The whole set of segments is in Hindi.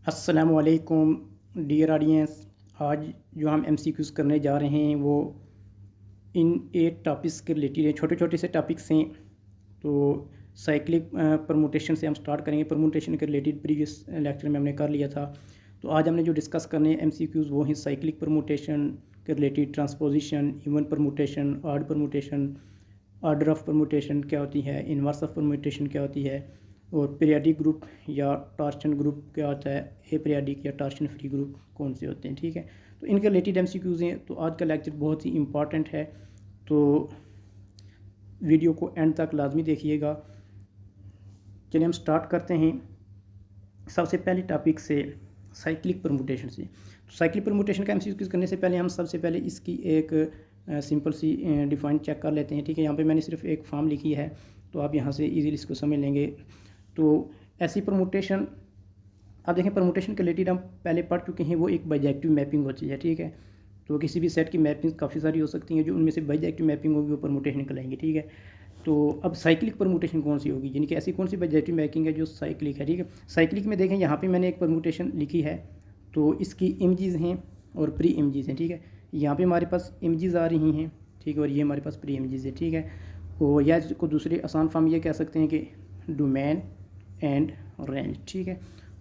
अस्सलामुअलैकुम डियर ऑडियंस। आज जो हम एमसीक्यूज़ करने जा रहे हैं वो इन 8 टॉपिक्स के रिलेटेड है। छोटे छोटे से टॉपिक्स हैं। तो साइक्लिक परमुटेशन से हम स्टार्ट करेंगे। परमुटेशन के रिलेटेड प्रीवियस लेक्चर में हमने कर लिया था। तो आज हमने जो डिस्कस करने हैं एमसीक्यूज़ वो हैं साइक्लिक परमुटेशन के related, transposition, even permutation, odd permutation, order of permutation क्या होती है, इनवर्स ऑफ परमुटेशन क्या होती है, और पीरियाडिक ग्रुप या टॉर्शन ग्रुप क्या होता है, ए पीरियाडिक या टॉर्शन फ्री ग्रुप कौन से होते हैं। ठीक है, तो इनके रिलेटेड एमसीक्यूज़ हैं। तो आज का लेक्चर बहुत ही इम्पॉर्टेंट है, तो वीडियो को एंड तक लाजमी देखिएगा। चलिए हम स्टार्ट करते हैं सबसे पहले टॉपिक से, साइक्लिक परमुटेशन से। तो साइक्लिक परमुटेशन का एमसीक्यूज़ करने से पहले हम सबसे पहले इसकी एक सिंपल सी डिफाइन चेक कर लेते हैं। ठीक है, यहाँ पे मैंने सिर्फ एक फॉर्म लिखी है, तो आप यहाँ से इजीली इसको समझ लेंगे। तो ऐसी परमुटेशन, आप देखें परमुटेशन के रिलेटेड हम पहले पढ़ चुके हैं, वो एक बाइजेक्टिव मैपिंग होती है। ठीक है, तो किसी भी सेट की मैपिंग काफ़ी सारी हो सकती हैं, जो उनमें से बाइजेक्टिव मैपिंग होगी वो परमुटेशन कहलाएंगे। ठीक है, तो अब साइक्लिक परमुटेशन कौन सी होगी, यानी कि ऐसी कौन सी बाइजेक्टिव मैपिंग है जो साइक्लिक है। ठीक है, साइक्लिक में देखें यहाँ पे मैंने एक परमुटेशन लिखी है, तो इसकी इमेजेस हैं और प्री इमेजेस हैं। ठीक है, यहाँ पे हमारे पास इमेजेस आ रही हैं, ठीक है, और ये हमारे पास प्री इमेजेस है। ठीक है, और या इसको दूसरी आसान फॉर्म ये कह सकते हैं कि डोमेन एंड रेंज। ठीक है,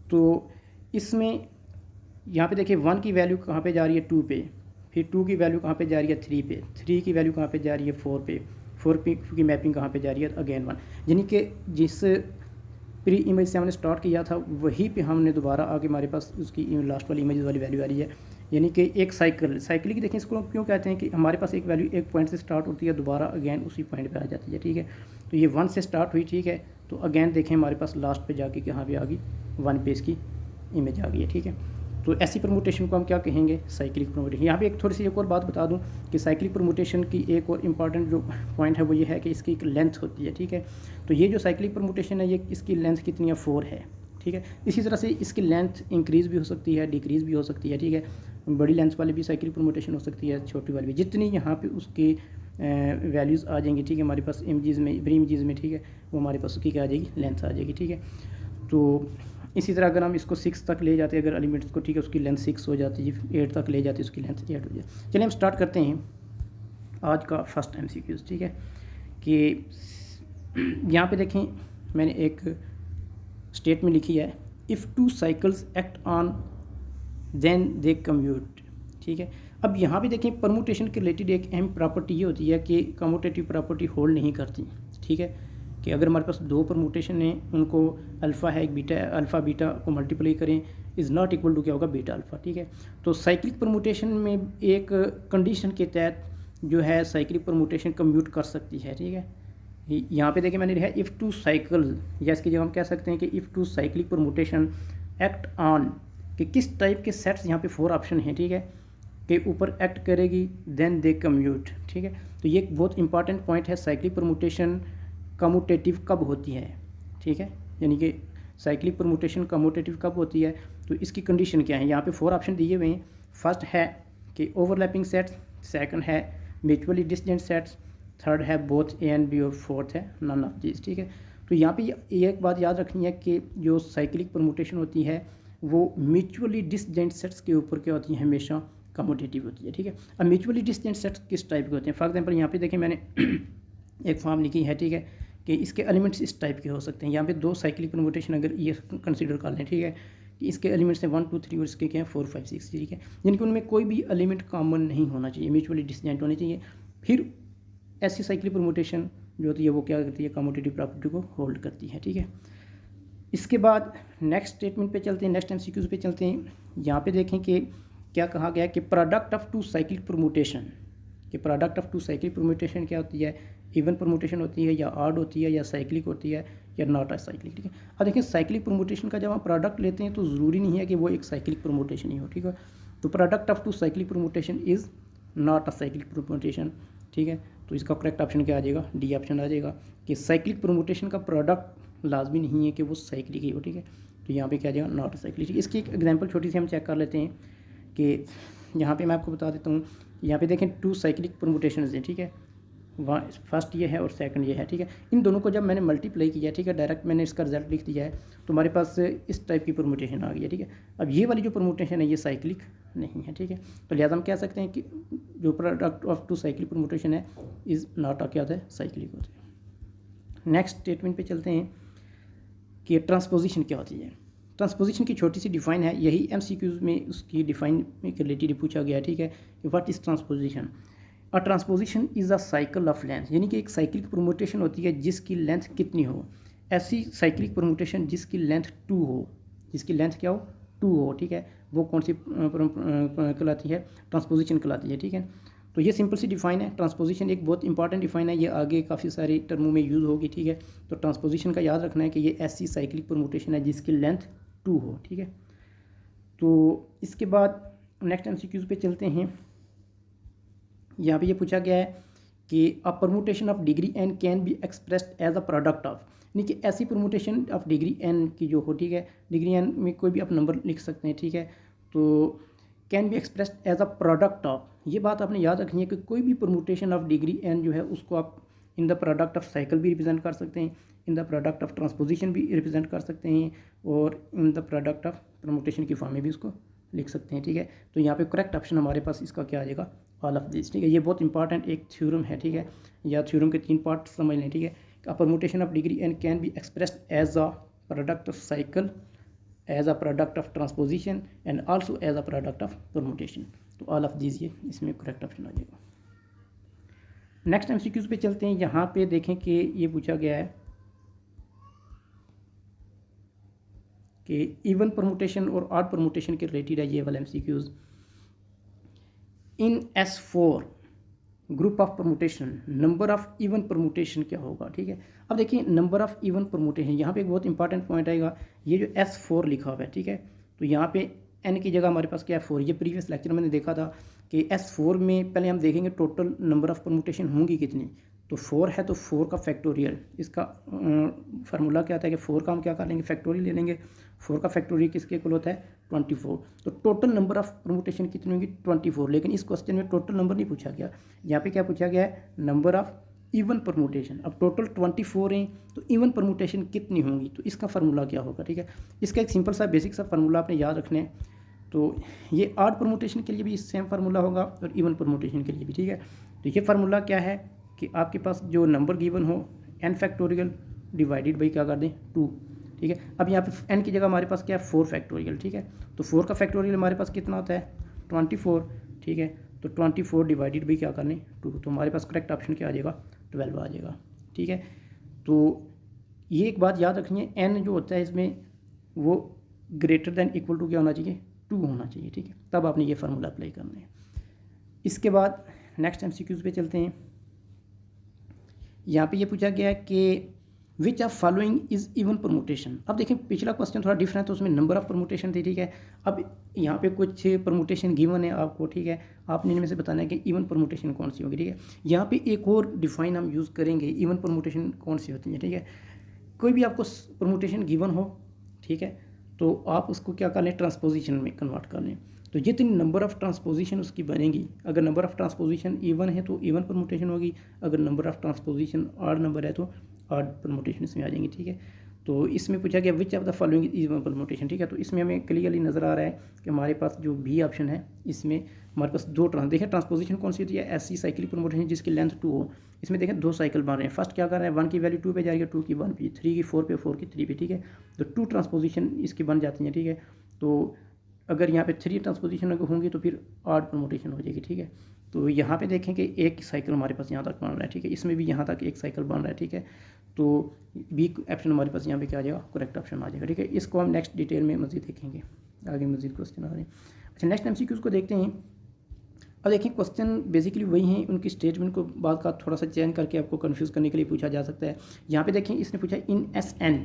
तो इसमें यहाँ पे देखिए 1 की वैल्यू कहाँ पे जा रही है 2 पे, फिर 2 की वैल्यू कहाँ पे जा रही है 3 पे, 3 की वैल्यू कहाँ पे जा रही है 4 पे, 4 पे की मैपिंग कहाँ पे जा रही है अगेन 1। यानी कि जिस प्री इमेज से हमने स्टार्ट किया था वहीं पे हमने दोबारा आगे हमारे पास उसकी लास्ट वाली इमेज वाली वैल्यू आ रही है। यानी कि एक साइकिल की देखें, इसको क्यों कहते हैं कि हमारे पास एक वैल्यू एक पॉइंट से स्टार्ट होती है, दोबारा अगेन उसी पॉइंट पे आ जाती है। ठीक है, तो ये 1 से स्टार्ट हुई, ठीक है, तो अगेन देखें हमारे पास लास्ट पे जाके कहाँ पे आ गई 1 पे इसकी इमेज आ गई है। ठीक है, तो ऐसी परमुटेशन को हम क्या कहेंगे, साइक्लिक परमुटेशन। यहाँ पे एक थोड़ी सी एक और बात बता दूँ कि साइक्लिक परमुटेशन की एक और इम्पॉर्टेंट जो पॉइंट है वो ये है कि इसकी एक लेंथ होती है। ठीक है, तो ये जो साइक्लिक परमुटेशन है ये इसकी लेंथ कितनी है 4 है। ठीक है, इसी तरह से इसकी लेंथ इंक्रीज़ भी हो सकती है, डिक्रीज़ भी हो सकती है। ठीक है, बड़ी लेंथ वाली भी साइक्लिक परमुटेशन हो सकती है, छोटी वाली भी, जितनी यहाँ पे उसकी वैल्यूज़ आ जाएंगी। ठीक है, हमारे पास इमेजेस में, प्री इमेजेस में, ठीक है, वो हमारे पास उसकी क्या आ जाएगी, लेंथ आ जाएगी। ठीक है, तो इसी तरह अगर हम इसको 6 तक ले जाते हैं, अगर एलिमेंट्स को, ठीक है, उसकी लेंथ 6 हो जाती है, 8 तक ले जाते हैं उसकी लेंथ 8 हो जाती है। चलिए हम स्टार्ट करते हैं आज का फर्स्ट एमसीक्यूज़। ठीक है, कि यहाँ पे देखें मैंने एक स्टेटमेंट लिखी है, if 2 cycles act on then they commute. ठीक है, अब यहाँ पे देखें परमुटेशन के रिलेटेड एक अहम प्रॉपर्टी ये होती है कि कम्यूटेटिव प्रॉपर्टी होल्ड नहीं करती। ठीक है, कि अगर हमारे पास 2 परमुटेशन है, उनको अल्फ़ा है एक बीटा है, अल्फ़ा बीटा को मल्टीप्लाई करें इज़ नॉट इक्वल टू क्या होगा, बीटा अल्फ़ा। ठीक है, तो साइक्लिक परमुटेशन में एक कंडीशन के तहत जो है साइक्लिक परमुटेशन कम्यूट कर सकती है। ठीक है, यहाँ पे देखिए मैंने लिखा है इफ़ 2 साइकिल, या इसकी जगह हम कह सकते हैं कि if 2 cyclic permutation act on, कि किस टाइप के सेट्स, यहाँ पे 4 ऑप्शन हैं। ठीक है, के ऊपर एक्ट करेगी देन दे कम्यूट। ठीक है, तो ये एक बहुत इंपॉर्टेंट पॉइंट है, साइक्लिक परमुटेशन कम्यूटेटिव कब होती है। ठीक है, यानी कि साइक्लिक परमुटेशन कम्यूटेटिव कब होती है, तो इसकी कंडीशन क्या है। यहाँ पे 4 ऑप्शन दिए हुए हैं। फर्स्ट है कि ओवरलैपिंग सेट्स, सेकंड है म्यूचुअली डिस्टेंट सेट्स, थर्ड है बोथ ए एंड बी, और फोर्थ है नन ऑफ दिस। ठीक है, तो यहाँ पे ये एक बात याद रखनी है कि जो साइक्लिक परमुटेशन होती है वो म्यूचुअली डिस्टेंट सेट्स के ऊपर क्या होती है, हमेशा कम्यूटेटिव होती है। ठीक है, अब म्यूचुअली डिस्टेंट सेट्स किस टाइप के होते हैं, फॉर एग्जांपल यहाँ पे देखें मैंने एक फॉर्म लिखी है। ठीक है, कि इसके एलिमेंट्स इस टाइप के हो सकते हैं। यहाँ पे 2 साइक्लिक परमुटेशन अगर ये कंसीडर कर लें, ठीक है, कि इसके एलिमेंट्स हैं 1 2 3 और इसके क्या हैं 4 5 6। ठीक है, यानी कि उनमें कोई भी एलिमेंट कॉमन नहीं होना चाहिए, म्यूचुअली डिस्टेंट होने चाहिए। फिर ऐसी साइक्लिक परमुटेशन जो होती है वो क्या करती है, कम्यूटेटिव प्रॉपर्टी को होल्ड करती है। ठीक है, इसके बाद नेक्स्ट स्टेटमेंट पे चलते हैं, नेक्स्ट एमसीक्यूज पे चलते हैं। यहाँ पे देखें कि क्या कहा गया है कि प्रोडक्ट ऑफ 2 साइक्लिक परमुटेशन, कि प्रोडक्ट ऑफ 2 साइक्लिक परमुटेशन क्या होती है, इवन परमुटेशन होती है, या ऑड होती है, या साइक्लिक होती है, या नॉट अ साइक्लिक। ठीक है, अब देखिए साइक्लिक परमुटेशन का जब हम प्रोडक्ट लेते हैं तो ज़रूरी नहीं है कि वो एक साइक्लिक परमुटेशन ही हो। ठीक है, तो product of 2 cyclic permutation is not a cyclic permutation. ठीक है, तो इसका करेक्ट ऑप्शन क्या आ जाएगा, डी ऑप्शन आ जाएगा, कि साइक्लिक परमुटेशन का प्रोडक्ट लाजमी नहीं है कि वो साइक्लिक ही हो। ठीक है, तो यहाँ पे क्या आ जाएगा, नॉट साइक्लिक। इसकी एक एग्जांपल छोटी सी हम चेक कर लेते हैं कि यहाँ पे मैं आपको बता देता हूँ। यहाँ पे देखें 2 साइक्लिक परमुटेशन हैं। ठीक है, वहाँ फर्स्ट ये है और सेकंड ये है, ठीक है। इन दोनों को जब मैंने मल्टीप्लाई किया, ठीक है, डायरेक्ट मैंने इसका रिजल्ट लिख दिया है, तो हमारे पास इस टाइप की परमुटेशन आ गई है, ठीक है। अब ये वाली जो परमुटेशन है ये साइक्लिक नहीं है, ठीक है। तो लिहाजा हम कह सकते हैं कि जो product of two cyclic permutation है इज़ नॉट क्या होता है, साइक्लिक होता है। नेक्स्ट स्टेटमेंट पे चलते हैं कि ट्रांसपोजिशन क्या होती है। ट्रांसपोजिशन की छोटी सी डिफाइन है, यही एमसीक्यूज में उसकी डिफाइन में रिलेटेड पूछा गया है, ठीक है, कि what is transposition. A transposition is a cycle of length, यानी कि एक साइक्लिक परमुटेशन होती है जिसकी लेंथ कितनी हो। ऐसी साइक्लिक परमुटेशन जिसकी लेंथ 2 हो, जिसकी लेंथ क्या हो, 2 हो, ठीक है, वो कौन सी कहलाती है, ट्रांसपोजिशन कहलाती है, ठीक है। तो ये सिंपल सी डिफाइन है। ट्रांसपोजिशन एक बहुत इंपॉर्टेंट डिफाइन है, ये आगे काफ़ी सारी टर्मों में यूज़ होगी, ठीक है। तो ट्रांसपोजिशन का याद रखना है कि ये ऐसी साइक्लिक परमुटेशन है जिसकी लेंथ 2 हो, ठीक है। तो इसके बाद नेक्स्ट एमसीक्यूज पे चलते हैं। यहाँ पे ये पूछा गया है कि a permutation of degree n can be expressed as a product of, यानी कि ऐसी परमुटेशन ऑफ डिग्री एन की जो हो, ठीक है, डिग्री एन में कोई भी आप नंबर लिख सकते हैं, ठीक है। तो can be expressed as a product of, ये बात आपने याद रखनी है कि कोई भी परमुटेशन ऑफ डिग्री एन जो है उसको आप in the product of cycle भी रिप्रेजेंट कर सकते हैं, in the product of transposition भी रिप्रेजेंट कर सकते हैं, और in the product of permutation की फॉर्म में भी उसको लिख सकते हैं, ठीक है। तो यहाँ पे करेक्ट ऑप्शन हमारे पास इसका क्या आ जाएगा, ऑल ऑफ दिस, ठीक है। ये बहुत इंपॉर्टेंट एक थ्योरम है, ठीक है, या थ्योरम के 3 पार्ट समझ लें, ठीक है। A permutation of degree n can be expressed as a product of cycle, as a product of transposition and also as a product of permutation. तो ऑल ऑफ दिस ये इसमें करेक्ट ऑप्शन आ जाएगा। नेक्स्ट एमसीक्यूज पे चलते हैं। यहाँ पे देखें कि ये पूछा गया है कि इवन परमुटेशन और ऑड परमुटेशन के रिलेटेड है ये वाला MCQs. In S4 group of permutation number of even permutation क्या होगा, ठीक है। अब देखिए नंबर ऑफ इवन परमुटेशन, यहाँ पे एक बहुत इंपॉर्टेंट पॉइंट आएगा, ये जो S4 लिखा हुआ है, ठीक है। तो यहाँ पे n की जगह हमारे पास क्या है, 4। ये प्रीवियस लेक्चर मैंने देखा था कि S4 में पहले हम देखेंगे टोटल नंबर ऑफ परमुटेशन होंगी कितनी। तो 4 है तो 4 का फैक्टोरियल, इसका फार्मूला क्या आता है कि 4 का हम क्या कर लेंगे, फैक्टोरियल ले लेंगे। 4 का फैक्टोरियल किसके इक्वल होता है, 24। तो टोटल नंबर ऑफ परमुटेशन कितनी होंगी, 24। लेकिन इस क्वेश्चन में टोटल नंबर नहीं पूछा गया, यहाँ पे क्या पूछा गया है, नंबर ऑफ इवन परमुटेशन। अब टोटल 24 हैं तो इवन परमुटेशन कितनी होंगी, तो इसका फार्मूला क्या होगा, ठीक है। इसका एक सिंपल सा बेसिक सा फार्मूला आपने याद रखना है। तो ये ऑड परमुटेशन के लिए भी सेम फार्मूला होगा और इवन परमुटेशन के लिए भी, ठीक है। तो ये फार्मूला क्या है कि आपके पास जो नंबर गिवन हो n फैक्टोरियल डिवाइडेड बाई क्या कर दें, 2, ठीक है। अब यहाँ पे n की जगह हमारे पास क्या है, 4 फैक्टोरियल, ठीक है। तो 4 का फैक्टोरियल हमारे पास कितना होता है, 24, ठीक है। तो 24 डिवाइडेड बाई क्या करने, 2। तो हमारे पास करेक्ट ऑप्शन क्या आ जाएगा, 12 आ जाएगा, ठीक है। तो ये एक बात याद रखनी है, n जो होता है इसमें वो ग्रेटर दैन इक्वल टू क्या होना चाहिए, 2 होना चाहिए, ठीक है। तब आपने ये फार्मूला अप्लाई करना है। इसके बाद नेक्स्ट एमसीक्यूज पे चलते हैं। यहाँ पे ये पूछा गया है कि which of following is even permutation. अब देखें पिछला क्वेश्चन थोड़ा डिफरेंट है, तो उसमें नंबर ऑफ परमुटेशन थी, ठीक है। अब यहाँ पे कुछ परमुटेशन गिवन है आपको, ठीक है। आपने इनमें से बताना है कि इवन परमुटेशन कौन सी होगी, ठीक है। यहाँ पे एक और डिफाइन हम यूज़ करेंगे, इवन परमुटेशन कौन सी होती है, ठीक है। कोई भी आपको परमुटेशन गिवन हो, ठीक है, तो आप उसको क्या कर लें, ट्रांसपोजिशन में कन्वर्ट कर लें। तो जितनी नंबर ऑफ ट्रांसपोजिशन उसकी बनेगी, अगर नंबर ऑफ ट्रांसपोजिशन इवन है तो इवन परमुटेशन होगी, अगर number of transposition odd number है तो ऑड परमुटेशन इसमें आ जाएंगी, ठीक है। तो इसमें पूछा गया विच of the following is even permutation, ठीक है। तो इसमें हमें क्लियरली नज़र आ रहा है कि हमारे पास जो बी ऑप्शन है इसमें हमारे पास दो देखें ट्रांसपोजिशन कौन सी होती है, ऐसी साइक्लिक परमुटेशन जिसकी लेंथ 2 हो। इसमें देखें 2 साइकिल बन रहे हैं। फर्स्ट क्या कर रहे हैं, 1 की वैल्यू 2 पे जा रही है, 2 की 1 पे, 3 की 4 पे, 4 की 3 पे, ठीक है। तो 2 ट्रांसपोजिशन इसकी बन जाती हैं, ठीक है। तो अगर यहाँ पे 3 ट्रांसपोजिशन होंगी तो फिर ऑड परमुटेशन हो जाएगी, ठीक है। तो यहाँ पे देखें कि एक साइकिल हमारे पास यहाँ तक बन रहा है, ठीक है। इसमें भी यहाँ तक एक साइकिल बन रहा है, ठीक है। तो बी ऑप्शन हमारे पास यहाँ पे क्या आ जाएगा, करेक्ट ऑप्शन आ जाएगा, ठीक है। इसको हम नेक्स्ट डिटेल में मज़ीद देखेंगे, आगे मज़ीद क्वेश्चन आ रहे हैं। अच्छा नेक्स्ट एमसीक्यूज को देखते हैं। अब देखिए क्वेश्चन बेसिकली वही हैं, उनकी स्टेटमेंट को बाद का थोड़ा सा चेंज करके आपको कंफ्यूज करने के लिए पूछा जा सकता है। यहाँ पे देखें इसने पूछा इन SN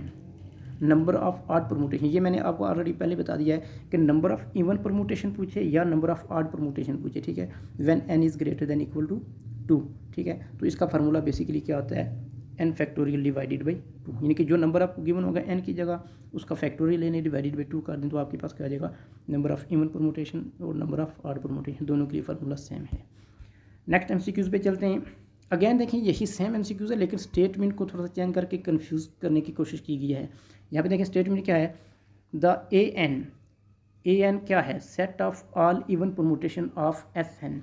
number of odd permutation. ये मैंने आपको ऑलरेडी पहले बता दिया है कि नंबर ऑफ इवन परमुटेशन पूछे या नंबर ऑफ ऑड परमुटेशन पूछे, ठीक है। When n is greater than equal to 2, ठीक है। तो इसका फार्मूला बेसिकली क्या होता है, n फैक्टोरियल डिवाइडेड बाई 2, यानी कि जो नंबर आपको गिवन होगा n की जगह उसका फैक्टोरियल लेने डिवाइडेड बाई 2 कर दें तो आपके पास क्या आ जाएगा, नंबर ऑफ इवन परमुटेशन और नंबर ऑफ ऑड परमुटेशन दोनों के लिए फार्मूला सेम है। नेक्स्ट एमसीक्यूज पे चलते हैं। अगेन देखें यही सेम एमसीक्यूज है, लेकिन स्टेटमेंट को थोड़ा सा चेंज करके कंफ्यूज करने की कोशिश की गई है। यहाँ पे देखें स्टेटमेंट क्या है, द ए एन क्या है, set of all even permutation of S N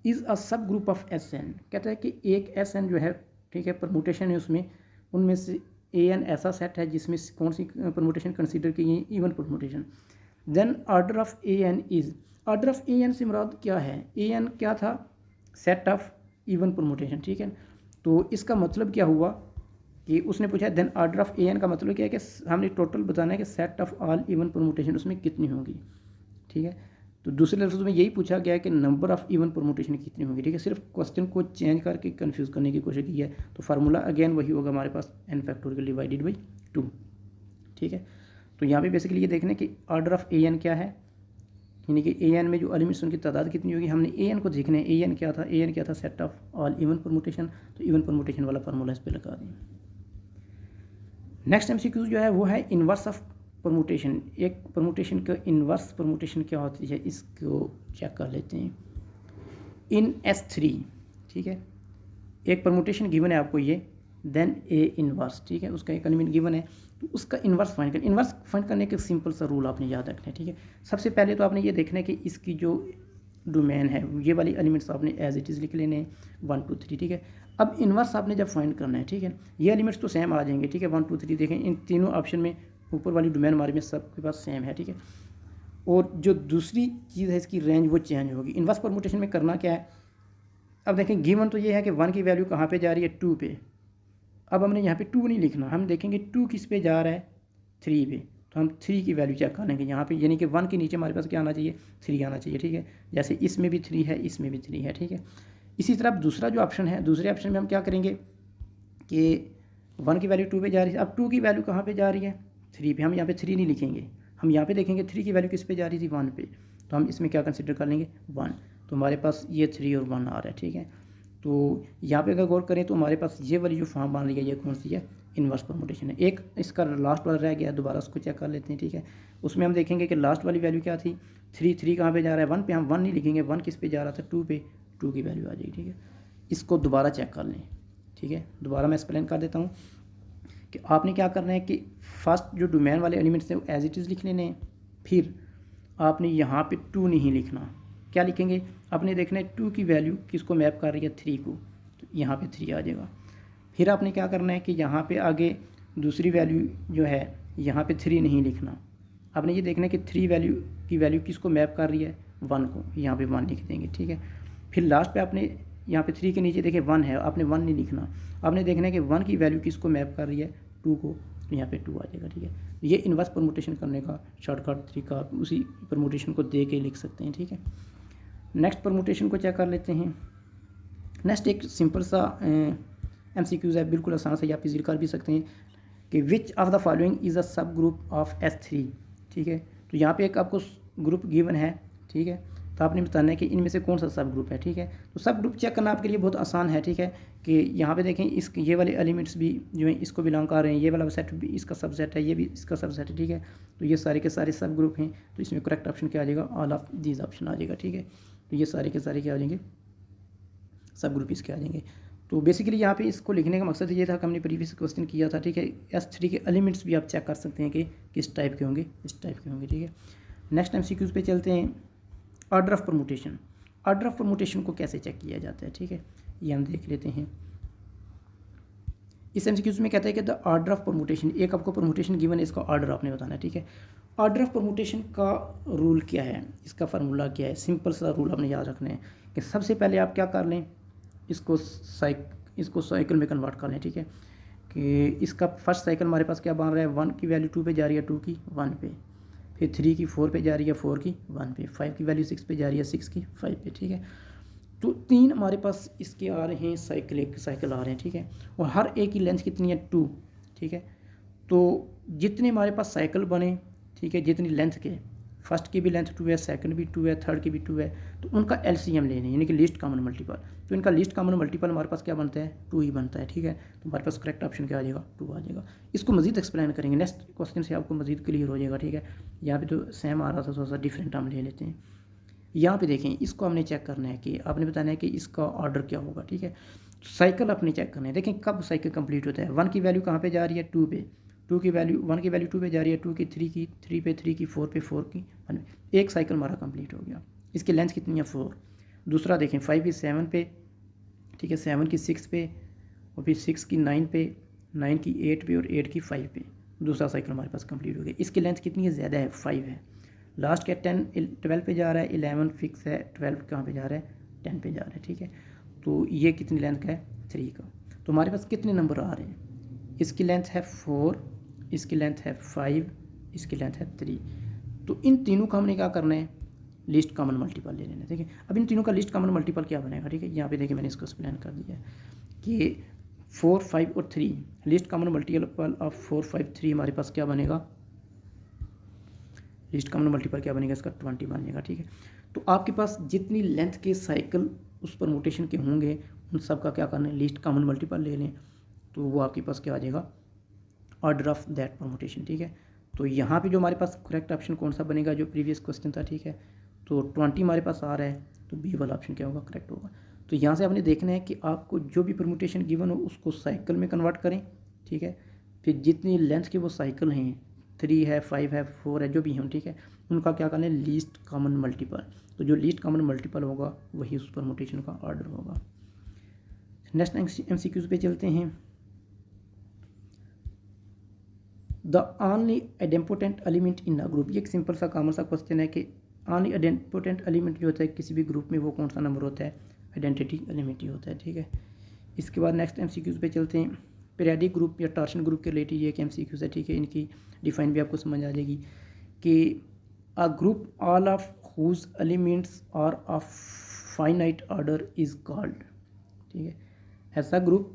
is a sub group of S N. कहता है कि एक एस एन जो है, ठीक है, परमुटेशन है उसमें, उनमें से ए एन ऐसा सेट है जिसमें कौन सी परमुटेशन कंसीडर की गई, even permutation. Then order of A N is, order of A N से मुराद क्या है, ए एन क्या था, सेट ऑफ इवन परमुटेशन, ठीक है। तो इसका मतलब क्या हुआ कि उसने पूछा then order of A N का मतलब क्या है कि हमने टोटल बताना है कि set of all even permutation उसमें कितनी होगी, ठीक है। तो दूसरे लफ्ज़ में यही पूछा गया है कि नंबर ऑफ इवन परमुटेशन कितनी होगी, ठीक है। सिर्फ क्वेश्चन को चेंज करके कंफ्यूज करने की कोशिश की है। तो फार्मूला अगेन वही होगा हमारे पास, n फैक्टोरियल डिवाइडेड बाई 2, ठीक है। तो यहाँ पे बेसिकली ये देखना कि ऑर्डर ऑफ ए एन क्या है, यानी कि ए एन में जो एलिमेंट्स उनकी तादाद कितनी होगी, हमने ए एन को देखना है। ए एन क्या था, ए एन क्या था, set of all even permutation. तो इवन परमुटेशन वाला फार्मूला इस पर लगा दें। नेक्स्ट एमसीक्यू जो है वो है इन्वर्स ऑफ परमुटेशन। एक परमुटेशन का इन्वर्स परमुटेशन क्या होती है, इसको चेक कर लेते हैं। इन S3, ठीक है, एक परमुटेशन गिवन है आपको ये, देन ए इन्वर्स, ठीक है, उसका एक एलिमेंट गिवन है, तो उसका इन्वर्स फाइंड कर। इन्वर्स फाइंड करने के सिंपल सा रूल आपने याद रखना है, ठीक है। सबसे पहले तो आपने ये देखना है कि इसकी जो डोमेन है, ये वाली एलिमेंट्स आपने एज इट इज़ लिख लेने हैं, 1 2 3, ठीक है। अब इन्वर्स आपने जब फाइंड करना है, ठीक है, ये एलिमेंट्स तो सेम आ जाएंगे, ठीक है, 1 2 3 देखें, इन तीनों ऑप्शन में ऊपर वाली डोमेन हमारे में सबके पास सेम है, ठीक है। और जो दूसरी चीज़ है इसकी रेंज वो चेंज होगी। इन्वर्स परमुटेशन में करना क्या है, अब देखें गिवन तो ये है कि 1 की वैल्यू कहाँ पे जा रही है, 2 पे। अब हमने यहाँ पे 2 नहीं लिखना, हम देखेंगे 2 किस पे जा रहा है, 3 पे। तो हम 3 की वैल्यू चेक कर लेंगे यहाँ पे, यानी कि 1 के नीचे हमारे पास क्या आना चाहिए, 3 आना चाहिए, ठीक है। जैसे इसमें भी 3 है, इसमें भी 3 है, ठीक है। इसी तरह दूसरा जो ऑप्शन है, दूसरे ऑप्शन में हम क्या करेंगे कि 1 की वैल्यू 2 पे जा रही है, अब 2 की वैल्यू कहाँ पे जा रही है, 3 पे। हम यहाँ पे 3 नहीं लिखेंगे, हम यहाँ पे देखेंगे 3 की वैल्यू किस पे जा रही थी, 1 पे। तो हम इसमें क्या कंसिडर कर लेंगे, 1। तो हमारे पास ये 3 और 1 आ रहा है, ठीक है। तो यहाँ पे अगर गौर करें तो हमारे पास ये वाली जो फॉर्म बन रही है, ये कौन सी है, इन्वर्स परमुटेशन है। एक इसका लास्ट वाला रह गया, दोबारा उसको चेक कर लेते हैं, ठीक है। उसमें हम देखेंगे कि लास्ट वाली वैल्यू क्या थी, 3 कहाँ पे जा रहा है, 1 पे। हम 1 नहीं लिखेंगे, 1 किस पे जा रहा था, 2 पे, 2 की वैल्यू आ जाएगी, ठीक है। इसको दोबारा चेक कर लें, ठीक है। दोबारा मैं एक्सप्लेन कर देता हूँ कि आपने क्या करना है कि फर्स्ट जो डोमेन वाले एलिमेंट्स हैं वो एज इट इज़ लिख लेने हैं। फिर आपने यहाँ पे 2 नहीं लिखना, क्या लिखेंगे, आपने देखना है 2 की वैल्यू किसको मैप कर रही है, 3 को। तो यहाँ पे 3 आ जाएगा। फिर आपने क्या करना है कि यहाँ पे आगे दूसरी वैल्यू जो है, यहाँ पे 3 नहीं लिखना, आपने ये देखना है कि 3 वैल्यू की वैल्यू किसको मैप कर रही है, 1 को। यहाँ पे 1 लिख देंगे, ठीक है। फिर लास्ट पे आपने यहाँ पे 3 के नीचे देखें 1 है, आपने 1 नहीं लिखना, आपने देखना है कि 1 की वैल्यू किसको मैप कर रही है, 2 को। तो यहाँ पे 2 आ जाएगा, ठीक है। ये इन्वर्स परमुटेशन करने का शॉर्टकट तरीका, आप उसी परमुटेशन को दे के लिख सकते हैं, ठीक है। नेक्स्ट परमुटेशन को चेक कर लेते हैं। नेक्स्ट एक सिंपल सा एमसीक्यूज़ है, बिल्कुल आसान से आप इजीली कर भी सकते हैं कि विच of the following is a sub group of S3, ठीक है। तो यहाँ पे एक आपको ग्रुप गिवन है, ठीक है। तो आपने बताना है कि इनमें से कौन सा सब ग्रुप है, ठीक है। तो सब ग्रुप चेक करना आपके लिए बहुत आसान है, ठीक है। कि यहाँ पे देखें इस ये वाले एलिमेंट्स भी जो हैं इसको बिलोंग कर रहे हैं, ये वाला सेट भी इसका सबसेट है, ये भी इसका सबसेट है, ठीक है। तो ये सारे के सारे सब ग्रुप हैं। तो इसमें करेक्ट ऑप्शन क्या आ जाएगा, ऑल ऑफ दीज ऑप्शन आ जाएगा, ठीक है। तो ये सारे के सारे क्या आ जाएंगे, सब ग्रुप इसके आ जाएंगे। तो बेसिकली यहाँ पे इसको लिखने का मकसद ये था कि हमने प्रीवियस क्वेश्चन किया था, ठीक है। S3 के एलिमेंट्स भी आप चेक कर सकते हैं कि किस टाइप के होंगे, इस टाइप के होंगे, ठीक है। नेक्स्ट MCQs पे चलते हैं। Order of permutation, order of permutation को कैसे चेक किया जाता है, ठीक है, ये हम देख लेते हैं। इस MCQs में कहता है कि द ऑर्डर ऑफ परमुटेशन, एक आपको परमुटेशन गिवन है, इसका ऑर्डर आपने बताना है, ठीक है। ऑर्डर ऑफ परमुटेशन का रूल क्या है, इसका फार्मूला क्या है, सिंपल सा रूल आपने याद रखना है कि सबसे पहले आप क्या कर लें, इसको साइकिल में कन्वर्ट कर लें, ठीक है। कि इसका फर्स्ट साइकिल हमारे पास क्या बन रहा है, 1 की वैल्यू 2 पे जा रही है, 2 की 1 पे। फिर 3 की 4 पे जा रही है, 4 की 1 पे। 5 की वैल्यू 6 पे जा रही है, 6 की 5 पे, ठीक है। तो 3 हमारे पास इसके आ रहे हैं साइकिल आ रहे हैं, ठीक है। और हर एक की लेंथ कितनी है, 2, ठीक है। तो जितने हमारे पास साइकिल बने, ठीक है, जितनी लेंथ के, फर्स्ट की भी लेंथ 2 है, सेकंड भी 2 है, थर्ड की भी 2 है, तो उनका LCM लेने, यानी कि लीस्ट कॉमन मल्टीपल। तो इनका लीस्ट कॉमन मल्टीपल हमारे पास क्या बनता है, 2 ही बनता है, ठीक है। तो हमारे पास करेक्ट ऑप्शन क्या आ जाएगा, 2 आ जाएगा। इसको मजीद एक्सप्लेन करेंगे नेक्स्ट क्वेश्चन से, आपको मजीद क्लियर हो जाएगा, ठीक है। यहाँ पे तो सेम आ रहा था, थोड़ा सा डिफरेंट हम ले लेते हैं। यहाँ पे देखें, इसको हमने चेक करना है कि आपने बताना है कि इसका ऑर्डर क्या होगा, ठीक है। साइकिल अपने चेक करने हैं। देखें कब साइकिल कंप्लीट होता है। 1 की वैल्यू कहाँ पे जा रही है, 2 पे, 2 की वैल्यू 1 की वैल्यू 2 पे जा रही है, 2 की 3 की 3 पे, 3 की 4 पे, 4 की 1 पे। एक साइकिल हमारा कंप्लीट हो गया। इसकी लेंथ कितनी है, 4। दूसरा देखें 5 की 7 पे, ठीक है, 7 की 6 पे, और फिर 6 की 9 पे, 9 की 8 पे, और 8 की 5 पे। दूसरा साइकिल हमारे पास कंप्लीट हो गया। इसकी लेंथ कितनी है, ज़्यादा है, 5 है। लास्ट क्या 10 12 पे जा रहा है, 11 फिक्स है, 12 कहाँ पे जा रहा है, 10 पे जा रहा है, ठीक है। तो ये कितनी लेंथ का है, 3 का। तो हमारे पास कितने नंबर आ रहे हैं, इसकी लेंथ है 4, इसकी लेंथ है 5, इसकी लेंथ है 3। तो इन तीनों का हमने क्या करना है, लिस्ट कॉमन मल्टीपल ले लेना है, ठीक है। अब इन तीनों का लिस्ट कॉमन मल्टीपल क्या बनेगा, ठीक है। यहाँ पे देखिए मैंने इसको एक्सप्लेन कर दिया है कि 4, 5 और 3, लिस्ट कॉमन मल्टीपल ऑफ 4, 5, 3 हमारे पास क्या बनेगा, लिस्ट कॉमन मल्टीपल क्या बनेगा, इसका 20 बनेगा, ठीक है। तो आपके पास जितनी लेंथ के साइकिल उस परमुटेशन के होंगे उन सब का क्या करना है, लिस्ट कॉमन मल्टीपल ले लें, तो वो आपके पास क्या आ जाएगा, ऑर्डर ऑफ दैट परमुटेशन, ठीक है। तो यहाँ पे जो हमारे पास करेक्ट ऑप्शन कौन सा बनेगा, जो प्रीवियस क्वेश्चन था, ठीक है। तो 20 हमारे पास आ रहा है, तो बी वाला ऑप्शन क्या होगा, करेक्ट होगा। तो यहाँ से आपने देखना है कि आपको जो भी परमुटेशन गिवन हो उसको साइकिल में कन्वर्ट करें, ठीक है। फिर जितनी लेंथ के वो साइकिल हैं, 3 है, 5 है, 4 है, जो भी हैं, ठीक है, उनका क्या करना है, लीस्ट कॉमन मल्टीपल। तो जो लीस्ट कॉमन मल्टीपल होगा वही उस परमुटेशन का ऑर्डर होगा। नेक्स्ट MCQs पे चलते हैं। The only idempotent element in a group, ये एक सिंपल सा कॉमन सा क्वेश्चन है कि ओनली आइडेम्पोटेंट एलिमेंट जो होता है किसी भी ग्रुप में वो कौन सा नंबर होता है, आइडेंटिटी एलिमेंट ही होता है, ठीक है। इसके बाद नेक्स्ट MCQs पे चलते हैं। पीरियडिक ग्रुप या टॉर्शन ग्रुप के रिलेटेड ये एक MCQs है, ठीक है। इनकी डिफाइन भी आपको समझ आ जाएगी कि a group all of whose elements are of finite order is called, ठीक है। ऐसा ग्रुप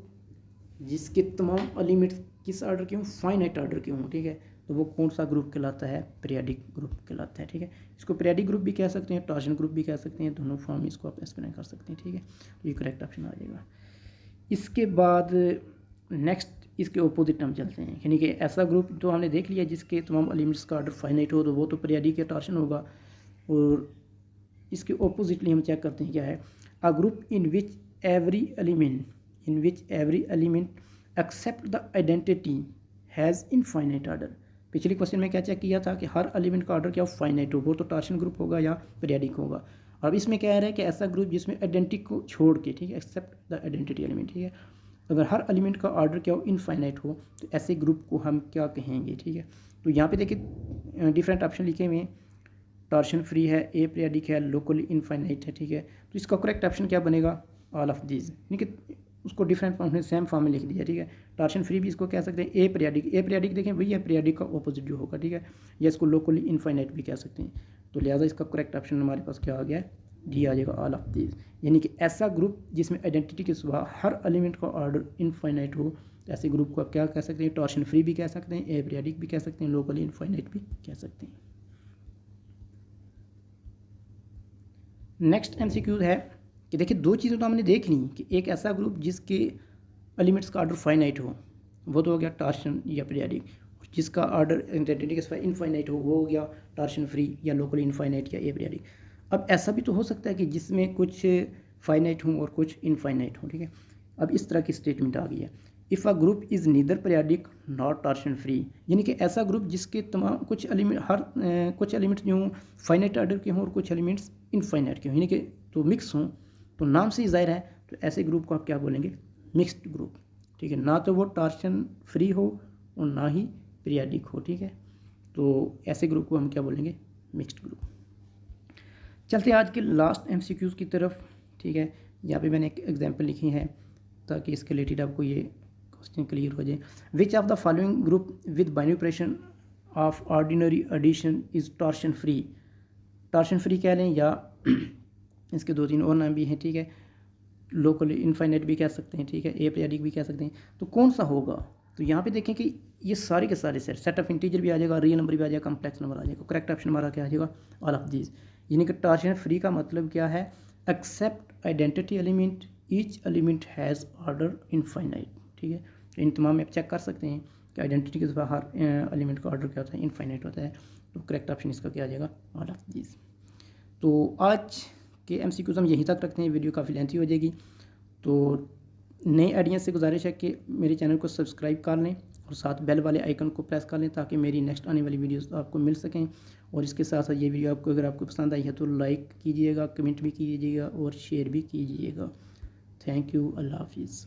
जिसके तमाम एलिमेंट्स किस ऑर्डर के हों, फाइनाइट ऑर्डर के हों, ठीक है, तो वो कौन सा ग्रुप कहलाता है, पीरियडिक ग्रुप कहलाता है, ठीक है। इसको पीरियडिक ग्रुप भी कह सकते हैं, टॉर्शन ग्रुप भी कह सकते हैं, दोनों फॉर्म इसको आप एक्सप्लेन कर सकते हैं, ठीक है। तो ये करेक्ट ऑप्शन आ जाएगा। इसके बाद नेक्स्ट इसके ऑपोजिट हम चलते हैं, यानी कि ऐसा ग्रुप तो हमने देख लिया जिसके तमाम एलिमेंट्स का ऑर्डर फाइनाइट हो, तो वो तो पीरियडिक या टॉर्शन होगा। और इसके ऑपोजिटली हम चेक करते हैं क्या है, a group in which every element except the identity has infinite order. पिछले क्वेश्चन में क्या चेक किया था कि हर एलिमेंट का ऑर्डर क्या फाइनाइट हो, वो तो टॉर्शन ग्रुप होगा या पीरियडिक होगा। अब इसमें क्या है कि ऐसा ग्रुप जिसमें आइडेंटिटी को छोड़ के, ठीक है, एक्सेप्ट द आइडेंटिटी एलिमेंट, ठीक है, अगर हर एलिमेंट का ऑर्डर क्या हो, इनफाइनाइट हो, तो ऐसे ग्रुप को हम क्या कहेंगे, ठीक है। तो यहाँ पे देखिए डिफरेंट ऑप्शन लिखे हुए हैं, टॉर्शन फ्री है, ए पीरियडिक है, लोकली इनफाइनाइट है, ठीक है। तो इसका करेक्ट ऑप्शन क्या बनेगा, ऑल ऑफ दीज, यानी कि उसको डिफरेंट फॉर्म में सेम फॉर्म में लिख दिया, ठीक है। टॉर्शन फ्री भी इसको कह सकते हैं, ए पीरियडिक देखें वही है पीरियडिक का ऑपोजिट जो होगा, ठीक है, या इसको लोकली इनफाइनाइट भी कह सकते हैं। तो लिहाजा इसका करेक्ट ऑप्शन हमारे पास क्या आ गया है, डी आ जाएगा, ऑल ऑफ दीज, यानी कि ऐसा ग्रुप जिसमें आइडेंटिटी के सिवा हर एलिमेंट का ऑर्डर इनफाइनाइट हो, ऐसे ग्रुप को आप क्या कह सकते हैं, टॉर्शन फ्री भी कह सकते हैं, ए पीरियडिक भी कह सकते हैं, लोकली इनफाइनाइट भी कह सकते हैं। नेक्स्ट MCQ है कि देखिए दो चीज़ें तो हमने देख ली कि एक ऐसा ग्रुप जिसके एलिमेंट्स का ऑर्डर फाइनाइट हो, वो तो हो गया टॉर्शन या पीरियडिक, जिसका ऑर्डर आइडेंटिटी के सिवा इनफाइनाइट हो गया टॉर्शन फ्री या लोकली इनफाइनाइट या ए पीरियडिक। अब ऐसा भी तो हो सकता है कि जिसमें कुछ फाइनाइट हों और कुछ इनफाइनाइट हों, ठीक है। अब इस तरह की स्टेटमेंट आ गई है, if a group is neither periodic not torsion free, यानी कि ऐसा ग्रुप जिसके तमाम कुछ एलिमेंट्स जो फाइनाइट ऑर्डर के हों और कुछ एलिमेंट्स इनफाइनाइट के हों, यानी कि तो मिक्स हों, तो नाम से ही जाहिर है, तो ऐसे ग्रुप को आप क्या बोलेंगे, मिक्स्ड ग्रुप, ठीक है। ना तो वो टॉर्शन फ्री हो और ना ही पीरियडिक हो, ठीक है। तो ऐसे ग्रुप को हम क्या बोलेंगे, मिक्स्ड ग्रुप। चलते हैं आज के लास्ट MCQs की तरफ, ठीक है। यहाँ पे मैंने एक एग्जांपल लिखी है ताकि इसके रिलेटेड आपको ये क्वेश्चन क्लियर हो जाए। Which of the following group with binary operation of ordinary addition is torsion free, torsion free कह लें या इसके 2-3 और नाम भी हैं, ठीक है, लोकली इनफाइनाइट भी कह सकते हैं, ठीक है, ए पीरियडिक भी कह सकते हैं। तो कौन सा होगा, तो यहाँ पे देखें कि ये सारे के सारे सेट ऑफ इंटीजर भी आ जाएगा, रियल नंबर भी आ जाएगा, कम्प्लेक्स नंबर आ जाएगा। करेक्ट ऑप्शन हमारा क्या आ जाएगा, ऑल ऑफ दीज, यानी कि टॉर्शन फ्री का मतलब क्या है, except identity element each element has order infinite, ठीक है। इन तमाम में आप चेक कर सकते हैं कि आइडेंटिटी के सिवा हर एलिमेंट का ऑर्डर क्या होता है, इनफाइनाइट होता है। तो करेक्ट ऑप्शन इसका क्या आ जाएगा, ऑल ऑफ दीज। तो आज के MCQs हम यहीं तक रखते हैं, वीडियो काफ़ी लेंथी हो जाएगी। तो नए ऑडियंस से गुजारिश है कि मेरे चैनल को सब्सक्राइब कर लें और साथ बेल वाले आइकन को प्रेस कर लें ताकि मेरी नेक्स्ट आने वाली वीडियोस आपको मिल सकें। और इसके साथ साथ ये वीडियो आपको अगर आपको पसंद आई है तो लाइक कीजिएगा, कमेंट भी कीजिएगा और शेयर भी कीजिएगा। Thank you. अल्लाह हाफिज़।